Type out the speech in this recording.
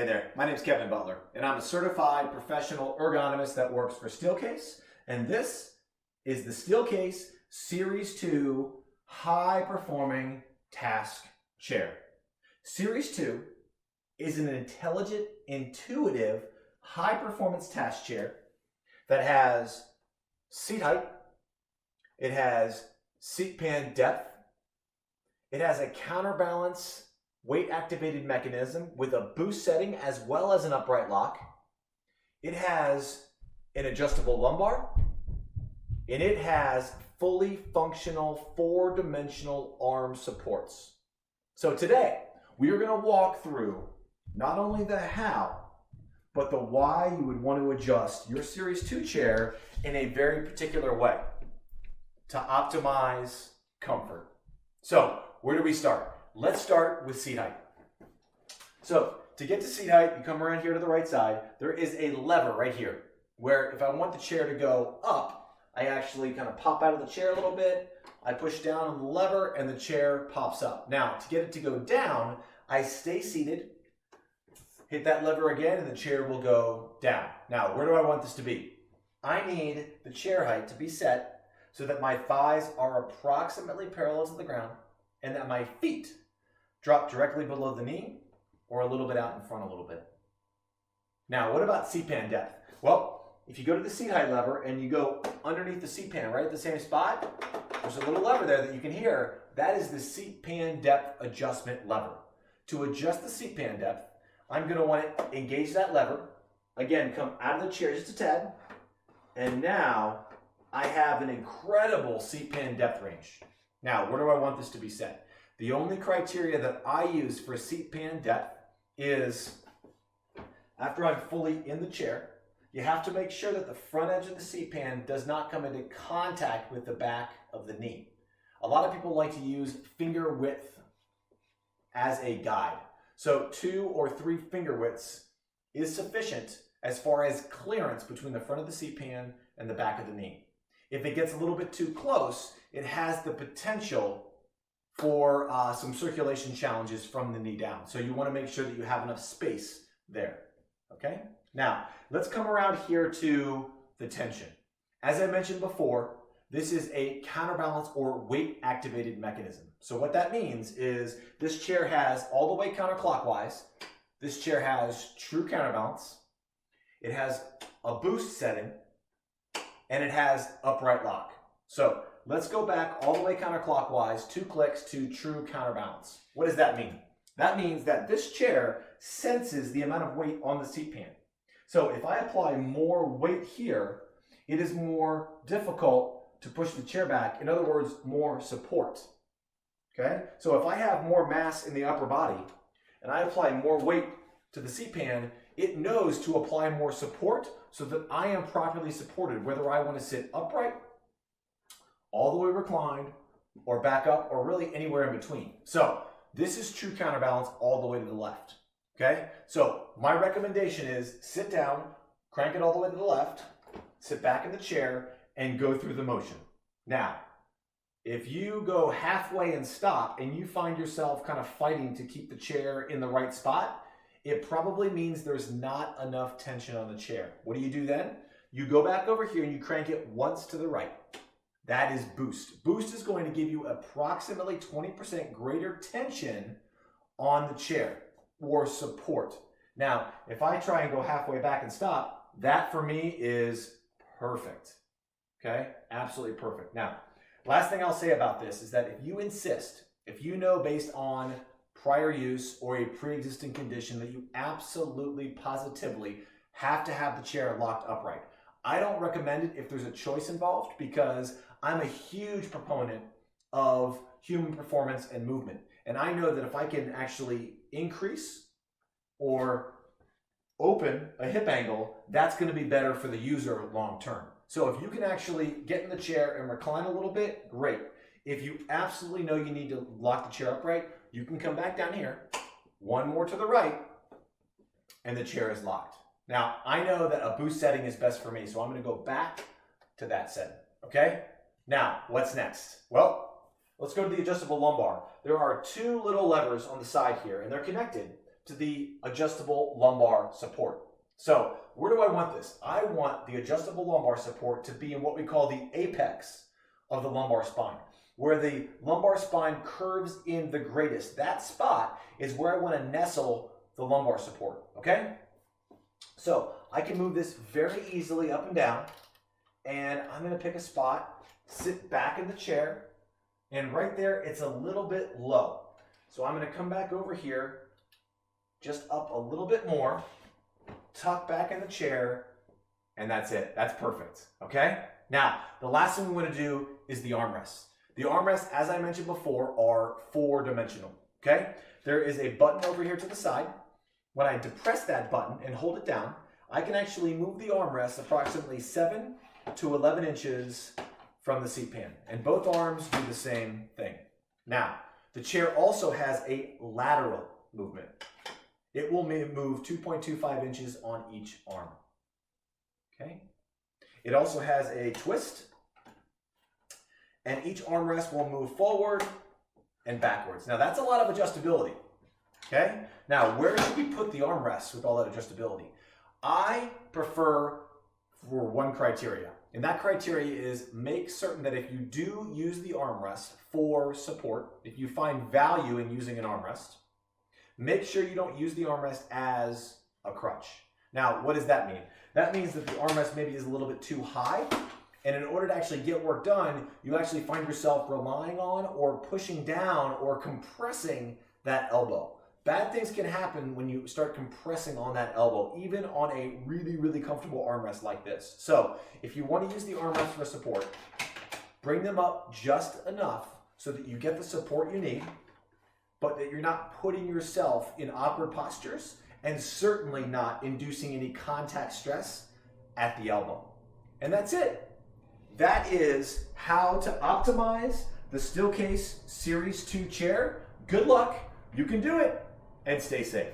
Hey there, my name is Kevin Butler, and I'm a certified professional ergonomist that works for Steelcase, and this is the Steelcase Series 2 High Performing Task Chair. Series 2 is an intelligent, intuitive, high performance task chair that has seat height, it has seat pan depth, it has a counterbalance weight activated mechanism with a boost setting as well as an upright lock. It has an adjustable lumbar, and it has fully functional 4-dimensional arm supports. So today we are going to walk through not only the how, but the why you would want to adjust your Series 2 chair in a very particular way to optimize comfort. So where do we start? Let's start with seat height. So to get to seat height, you come around here to the right side. There is a lever right here where if I want the chair to go up, I actually kind of pop out of the chair a little bit. I push down on the lever and the chair pops up. Now to get it to go down, I stay seated, hit that lever again, and the chair will go down. Now, where do I want this to be? I need the chair height to be set so that my thighs are approximately parallel to the ground and that my feet drop directly below the knee or a little bit out in front a little bit. Now, what about seat pan depth? Well, if you go to the seat height lever and you go underneath the seat pan, right at the same spot, there's a little lever there that you can hear. That is the seat pan depth adjustment lever. To adjust the seat pan depth, I'm going to want to engage that lever. Again, come out of the chair just a tad. And now I have an incredible seat pan depth range. Now, where do I want this to be set? The only criteria that I use for seat pan depth is after I'm fully in the chair, you have to make sure that the front edge of the seat pan does not come into contact with the back of the knee. A lot of people like to use finger width as a guide. So 2 or 3 finger widths is sufficient as far as clearance between the front of the seat pan and the back of the knee. If it gets a little bit too close, it has the potential for some circulation challenges from the knee down. So you want to make sure that you have enough space there. Okay? Now, let's come around here to the tension. As I mentioned before, this is a counterbalance or weight activated mechanism. So what that means is this chair has all the way counterclockwise. This chair has true counterbalance. It has a boost setting, and it has upright lock. So let's go back all the way counterclockwise, 2 clicks to true counterbalance. What does that mean? That means that this chair senses the amount of weight on the seat pan. So if I apply more weight here, it is more difficult to push the chair back. In other words, more support. Okay? So if I have more mass in the upper body and I apply more weight to the seat pan, it knows to apply more support so that I am properly supported, whether I want to sit upright, all the way reclined, or back up, or really anywhere in between. So this is true counterbalance all the way to the left. Okay? So my recommendation is sit down, crank it all the way to the left, sit back in the chair, and go through the motion. Now, if you go halfway and stop and you find yourself kind of fighting to keep the chair in the right spot, it probably means there's not enough tension on the chair. What do you do then? You go back over here and you crank it once to the right. That is boost. Boost is going to give you approximately 20% greater tension on the chair or support. Now, if I try and go halfway back and stop, that for me is perfect. Okay? Absolutely perfect. Now, last thing I'll say about this is that if you insist, if you know based on prior use or a pre-existing condition that you absolutely positively have to have the chair locked upright, I don't recommend it if there's a choice involved, because I'm a huge proponent of human performance and movement. And I know that if I can actually increase or open a hip angle, that's going to be better for the user long term. So if you can actually get in the chair and recline a little bit, great. If you absolutely know you need to lock the chair upright, you can come back down here, one more to the right, and the chair is locked. Now, I know that a boost setting is best for me, so I'm going to go back to that setting, okay? Now, what's next? Well, let's go to the adjustable lumbar. There are 2 little levers on the side here, and they're connected to the adjustable lumbar support. So where do I want this? I want the adjustable lumbar support to be in what we call the apex of the lumbar spine, where the lumbar spine curves in the greatest. That spot is where I want to nestle the lumbar support, okay? So I can move this very easily up and down, and I'm going to pick a spot, sit back in the chair, and right there it's a little bit low. So I'm going to come back over here, just up a little bit more, tuck back in the chair, and that's it. That's perfect, okay? Now, the last thing we want to do is the armrests. The armrests, as I mentioned before, are 4-dimensional, okay? There is a button over here to the side. When I depress that button and hold it down, I can actually move the armrest approximately 7 to 11 inches from the seat pan. And both arms do the same thing. Now, the chair also has a lateral movement. It will move 2.25 inches on each arm. Okay? It also has a twist, and each armrest will move forward and backwards. Now, that's a lot of adjustability. Okay? Now, where should we put the armrests with all that adjustability? I prefer for one criteria, and that criteria is make certain that if you do use the armrest for support, if you find value in using an armrest, make sure you don't use the armrest as a crutch. Now, what does that mean? That means that the armrest maybe is a little bit too high, and in order to actually get work done, you actually find yourself relying on or pushing down or compressing that elbow. Bad things can happen when you start compressing on that elbow, even on a really, really comfortable armrest like this. So if you want to use the armrest for support, bring them up just enough so that you get the support you need, but that you're not putting yourself in awkward postures and certainly not inducing any contact stress at the elbow. And that's it. That is how to optimize the Steelcase Series 2 chair. Good luck, you can do it, and stay safe.